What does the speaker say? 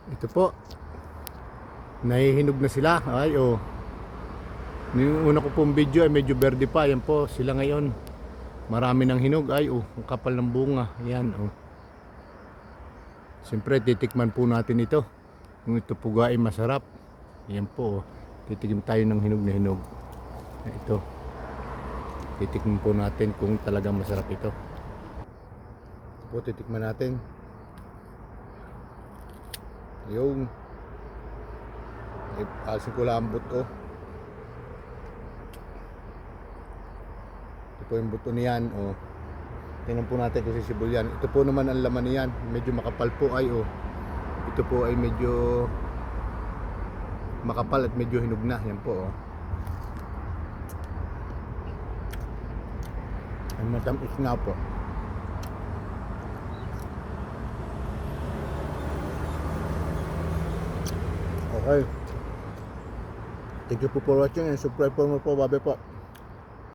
Ito po, nahihinog na sila. Ay, oh. Yung una ko pong video ay medyo verde pa. Yan po, sila ngayon. Marami ng hinog. Ay, oh, ang kapal ng bunga. Yan, oh. Siyempre, titikman po natin ito. Kung ito po ay masarap. Yan po, oh. Titigim tayo ng hinog na hinog. Ito. Titikman po natin kung talagang masarap ito. Ito po, titikman natin. Yung asin ko lang ang buto. Ito po yung buto niyan, oh. Tingnan po natin kung sisibol yan. Ito po naman ang laman niyan, medyo makapal po ay, oh. Ito po ay medyo makapal at medyo hinog na. Yan po, oh. Ay matamis nga po. Okay. Thank you po for watching and subscribe po mo po. Babe po.